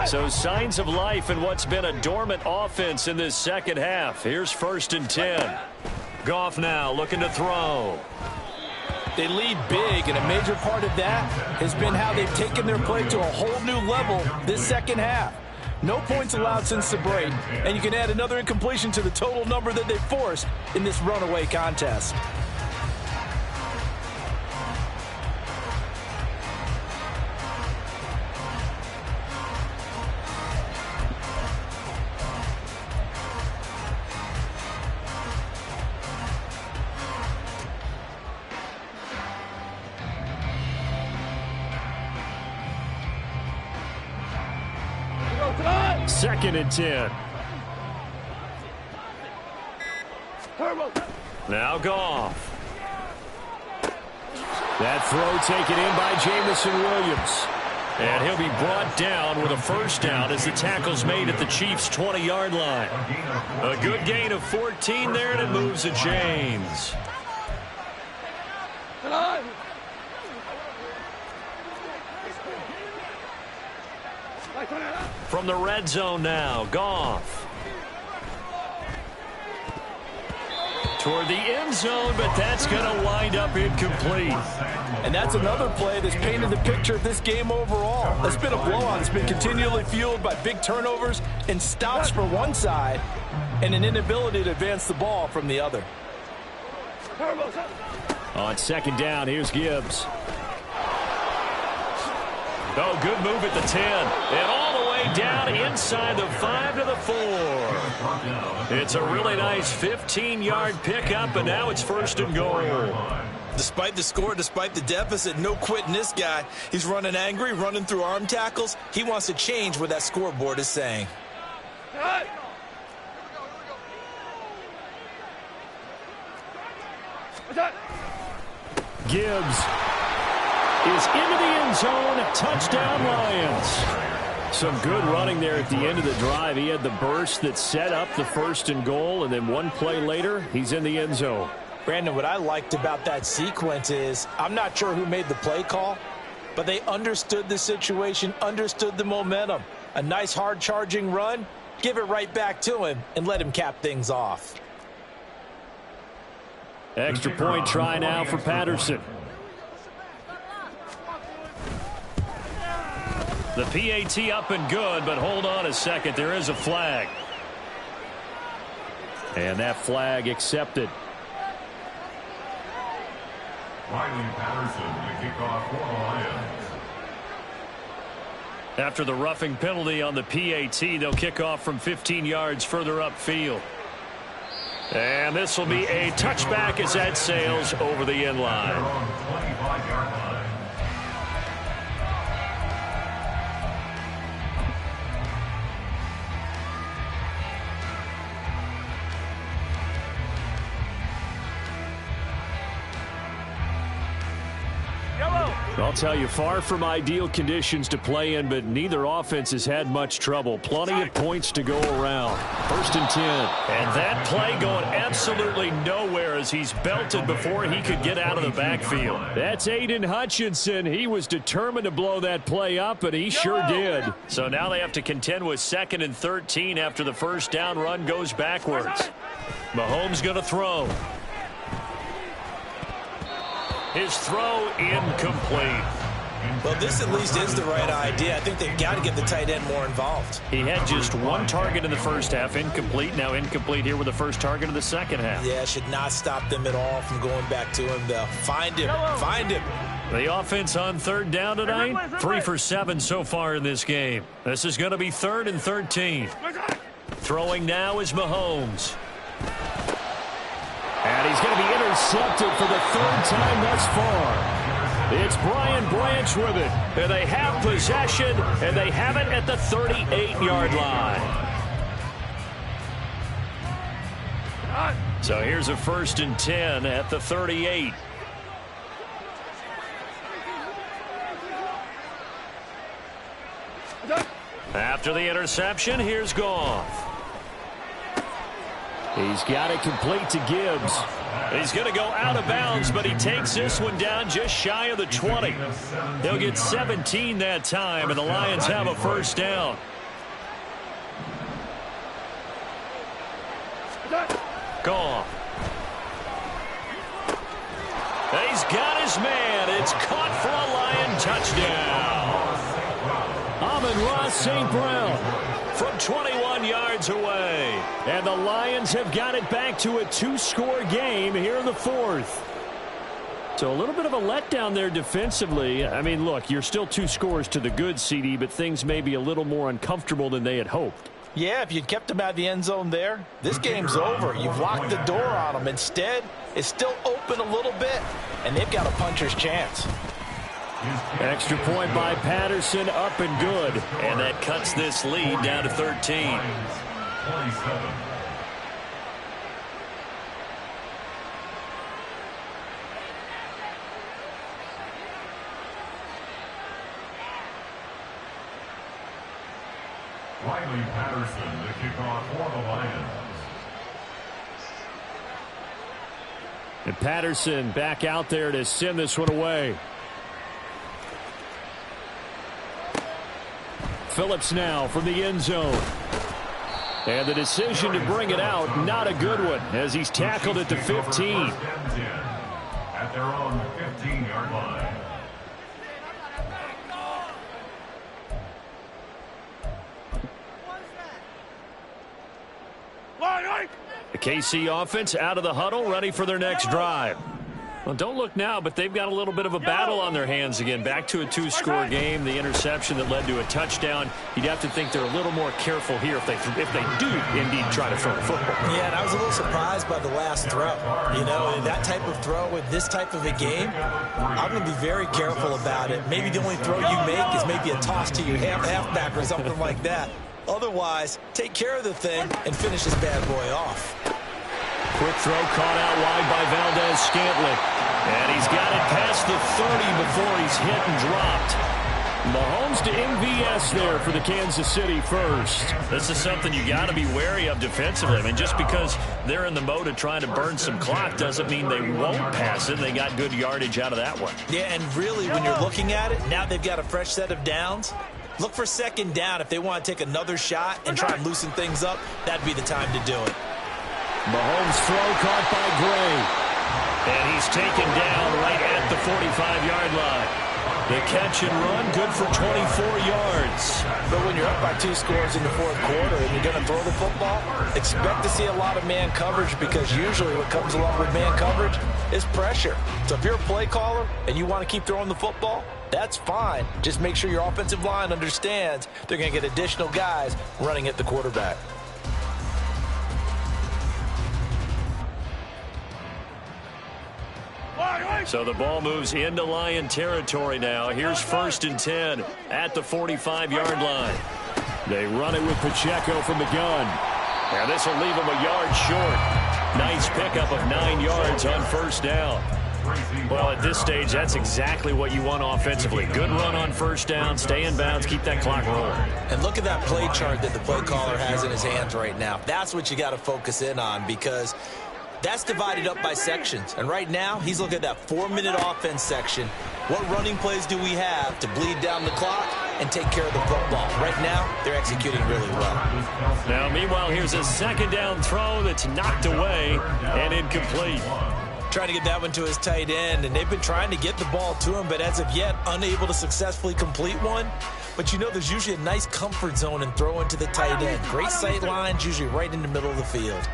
So signs of life in what's been a dormant offense in this second half. Here's 1st and 10. Goff now looking to throw. They lead big, and a major part of that has been how they've taken their play to a whole new level this second half. No points allowed since the break, and you can add another incompletion to the total number that they forced in this runaway contest. Second and 10. Now Goff. That throw taken in by Jamison Williams. And he'll be brought down with a first down as the tackle's made at the Chiefs' 20-yard line. A good gain of 14 there, and it moves the chains. From the red zone now, Goff. Toward the end zone, but that's going to wind up incomplete. And that's another play that's painted the picture of this game overall. It's been a blowout. It's been continually fueled by big turnovers and stops for one side and an inability to advance the ball from the other. On second down, here's Gibbs. Oh, good move at the 10. And all the way down inside the 5 to the 4. It's a really nice 15-yard pickup, and now it's 1st and goal. Despite the score, despite the deficit, no quitting this guy. He's running angry, running through arm tackles. He wants to change what that scoreboard is saying. Gibbs is into the end zone. Touchdown, Lions. Some good running there at the end of the drive. He had the burst that set up the 1st and goal, and then one play later, he's in the end zone. Brandon, what I liked about that sequence is I'm not sure who made the play call, but they understood the situation, understood the momentum. A nice hard charging run, give it right back to him and let him cap things off. Extra point try now for Patterson. The PAT up and good, but hold on a second. There is a flag. And that flag accepted. Riley Patterson, the kickoff for the Lions. After the roughing penalty on the PAT, they'll kick off from 15 yards further upfield. And this will be a touchback as that sails over the end line. 25-yard line. I'll tell you, far from ideal conditions to play in, but neither offense has had much trouble. Plenty of points to go around. 1st and 10. And that play going absolutely nowhere as he's belted before he could get out of the backfield. That's Aiden Hutchinson. He was determined to blow that play up, and he sure did. So now they have to contend with 2nd and 13 after the first down run goes backwards. Mahomes going to throw. His throw incomplete. Well, this at least is the right idea. I think they've got to get the tight end more involved. He had just one target in the first half, incomplete. Now incomplete here with the first target of the second half. Yeah, should not stop them at all from going back to him, though. Find him. Find him. The offense on 3rd down tonight, 3 for 7 so far in this game. This is going to be 3rd and 13. Throwing now is Mahomes. And he's going to be intercepted for the 3rd time thus far. It's Brian Branch with it. And they have possession, and they have it at the 38-yard line. So here's a 1st and 10 at the 38. After the interception, here's Goff. He's got it complete to Gibbs. He's going to go out of bounds, but he takes this one down just shy of the 20. He'll get 17 that time, and the Lions have a 1st down. Goff. He's got his man. It's caught for a Lion touchdown. Amon-Ra St. Brown from 21 yards away. And the Lions have got it back to a 2-score game here in the 4th. So a little bit of a letdown there defensively. I mean, look, you're still 2 scores to the good, CD, but things may be a little more uncomfortable than they had hoped. Yeah, if you'd kept them out of the end zone there, this game's over. You've locked the door on them. Instead, it's still open a little bit, and they've got a puncher's chance. Extra point by Patterson, up and good. And that cuts this lead down to 13. Riley Patterson, the kickoff for the Lions. And Patterson back out there to send this one away. Phillips now from the end zone. And the decision to bring it out, not a good one, as he's tackled at the 15. At their own 15-yard line. The KC offense out of the huddle, ready for their next drive. Well, don't look now, but they've got a little bit of a battle on their hands again. Back to a two-score game. The interception that led to a touchdown. You'd have to think they're a little more careful here if they do indeed try to throw the football. Yeah, and I was a little surprised by the last throw. You know, that type of throw with this type of a game, I'm going to be very careful about it. Maybe the only throw you make is maybe a toss to your halfback or something like that. Otherwise, take care of the thing and finish this bad boy off. Quick throw caught out wide by Valdez-Scantling. And he's got it past the 30 before he's hit and dropped. Mahomes to MVS there for the Kansas City first. This is something you got to be wary of defensively. I mean, just because they're in the mode of trying to burn some clock doesn't mean they won't pass it. They got good yardage out of that one. Yeah, and really, when you're looking at it, now they've got a fresh set of downs. Look for second down if they want to take another shot and try and loosen things up. That'd be the time to do it. Mahomes throw caught by Gray. And he's taken down right at the 45-yard line. The catch and run, good for 24 yards. But when you're up by 2 scores in the fourth quarter and you're going to throw the football, expect to see a lot of man coverage, because usually what comes along with man coverage is pressure. So if you're a play caller and you want to keep throwing the football, that's fine. Just make sure your offensive line understands they're going to get additional guys running at the quarterback. So the ball moves into Lion territory now. Here's 1st and 10 at the 45-yard line. They run it with Pacheco from the gun. And this will leave him a yard short. Nice pickup of 9 yards on 1st down. Well, at this stage, that's exactly what you want offensively. Good run on 1st down, stay in bounds, keep that clock rolling. And look at that play chart that the play caller has in his hands right now. That's what you got to focus in on, because that's divided up by sections. And right now, he's looking at that 4-minute offense section. What running plays do we have to bleed down the clock and take care of the football? Right now, they're executing really well. Now, meanwhile, here's a 2nd down throw that's knocked away and incomplete. Trying to get that one to his tight end, and they've been trying to get the ball to him, but as of yet, unable to successfully complete one. But you know, there's usually a nice comfort zone in throwing to the tight end. Great sight lines, usually right in the middle of the field.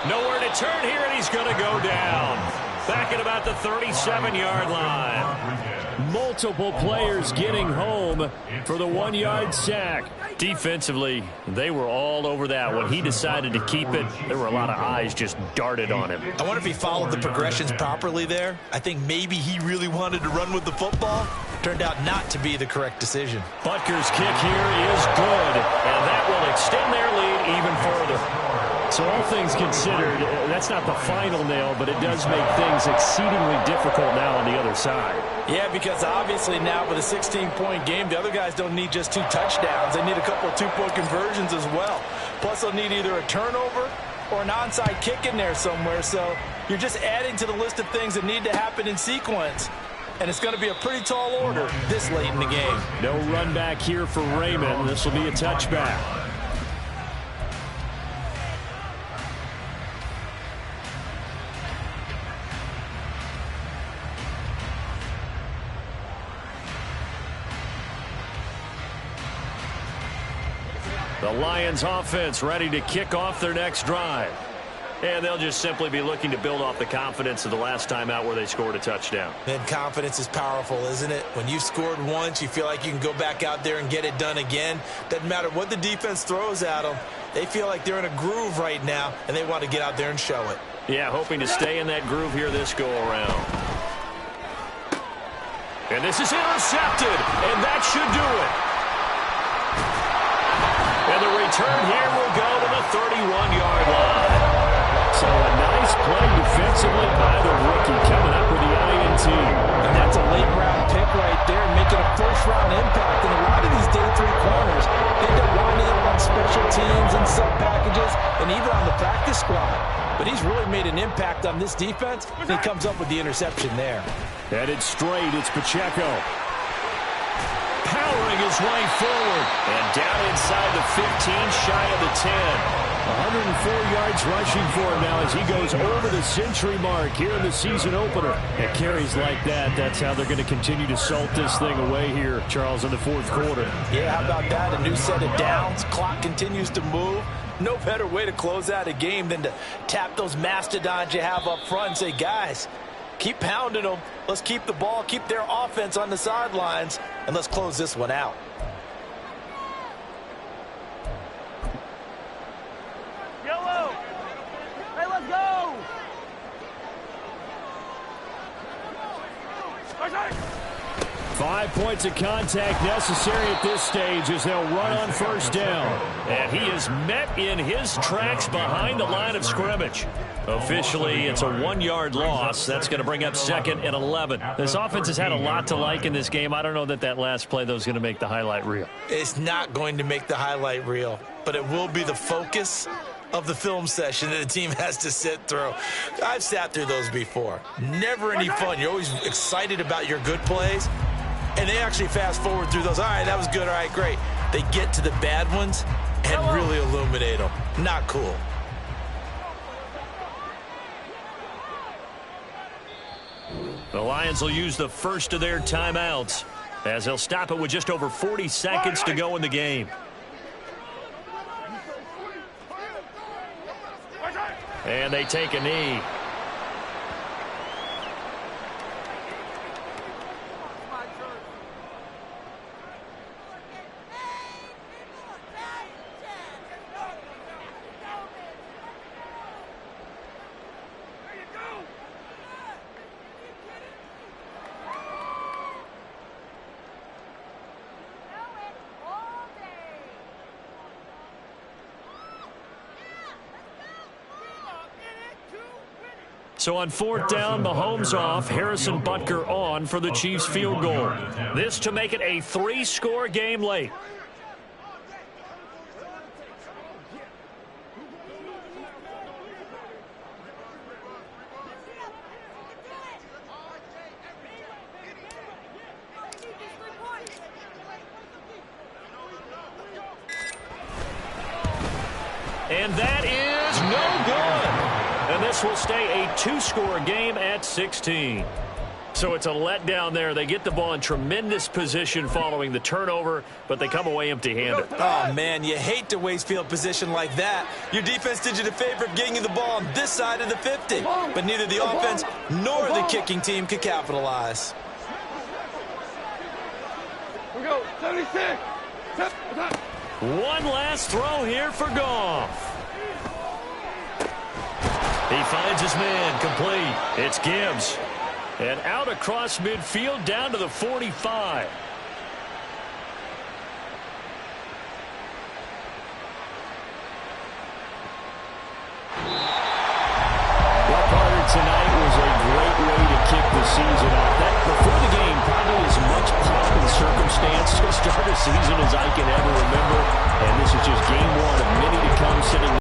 Nowhere to turn here, and he's going to go down. Back at about the 37-yard line. Multiple players getting home for the 1-yard sack. Defensively, they were all over that. When he decided to keep it, there were a lot of eyes just darted on him. I wonder if he followed the progressions properly there. I think maybe he really wanted to run with the football. Turned out not to be the correct decision. Butker's kick here is good, and that will extend their lead even further. So all things considered, that's not the final nail, but it does make things exceedingly difficult now on the other side. Yeah, because obviously now with a 16-point game, the other guys don't need just 2 touchdowns. They need a couple of 2-point conversions as well. Plus, they'll need either a turnover or an onside kick in there somewhere. So you're just adding to the list of things that need to happen in sequence. And it's going to be a pretty tall order this late in the game. No run back here for Raymond. This will be a touchback. The Lions offense ready to kick off their next drive. And they'll just simply be looking to build off the confidence of the last time out where they scored a touchdown. And confidence is powerful, isn't it? When you've scored once, you feel like you can go back out there and get it done again. Doesn't matter what the defense throws at them. They feel like they're in a groove right now, and they want to get out there and show it. Yeah, hoping to stay in that groove here this go-around. And this is intercepted, and that should do it. And the return here will go to the 31-yard line. So a nice play defensively by the rookie coming up with the INT. And that's a late-round pick right there, making a first-round impact. And a lot of these day 3 corners end up winding up on special teams and sub-packages and even on the practice squad. But he's really made an impact on this defense, and he comes up with the interception there. Headed straight, it's Pacheco. Powering his way forward. And down inside the 15, shy of the 10. 104 yards rushing for him now as he goes over the century mark here in the season opener. At carries like that, that's how they're going to continue to salt this thing away here, Charles, in the fourth quarter. Yeah, how about that? A new set of downs. Clock continues to move. No better way to close out a game than to tap those mastodons you have up front and say, guys, keep pounding them. Let's keep the ball, keep their offense on the sidelines, and let's close this one out. Yellow. Hey, let's go. 5 points of contact necessary at this stage as they'll run on first down. And he is met in his tracks behind the line of scrimmage. Officially, it's a 1-yard loss. That's going to bring up 2nd and 11. This offense has had a lot to like in this game. I don't know that last play, though, is going to make the highlight reel. It's not going to make the highlight reel, but it will be the focus of the film session that the team has to sit through. I've sat through those before. Never any fun. You're always excited about your good plays, and they actually fast forward through those. All right, that was good. All right, great. They get to the bad ones and really illuminate them. Not cool. The Lions will use the first of their timeouts as they'll stop it with just over 40 seconds to go in the game. And they take a knee. So on 4th down, Mahomes off, Harrison Butker on for the Chiefs field goal. This to make it a 3-score game late. And that is no good. And this will stay a 2-score game at 16. So it's a letdown there. They get the ball in tremendous position following the turnover, but they come away empty-handed. Oh, man, you hate to waste field position like that. Your defense did you the favor of getting you the ball on this side of the 50. But neither the offense nor the kicking team could capitalize. We go, 76. One last throw here for Goff. He finds his man, complete. It's Gibbs. And out across midfield down to the 45. Well, Carter, tonight was a great way to kick the season off. That, before the game, probably as much pomp and circumstance to start a season as I can ever remember. And this is just game 1 of many to come sitting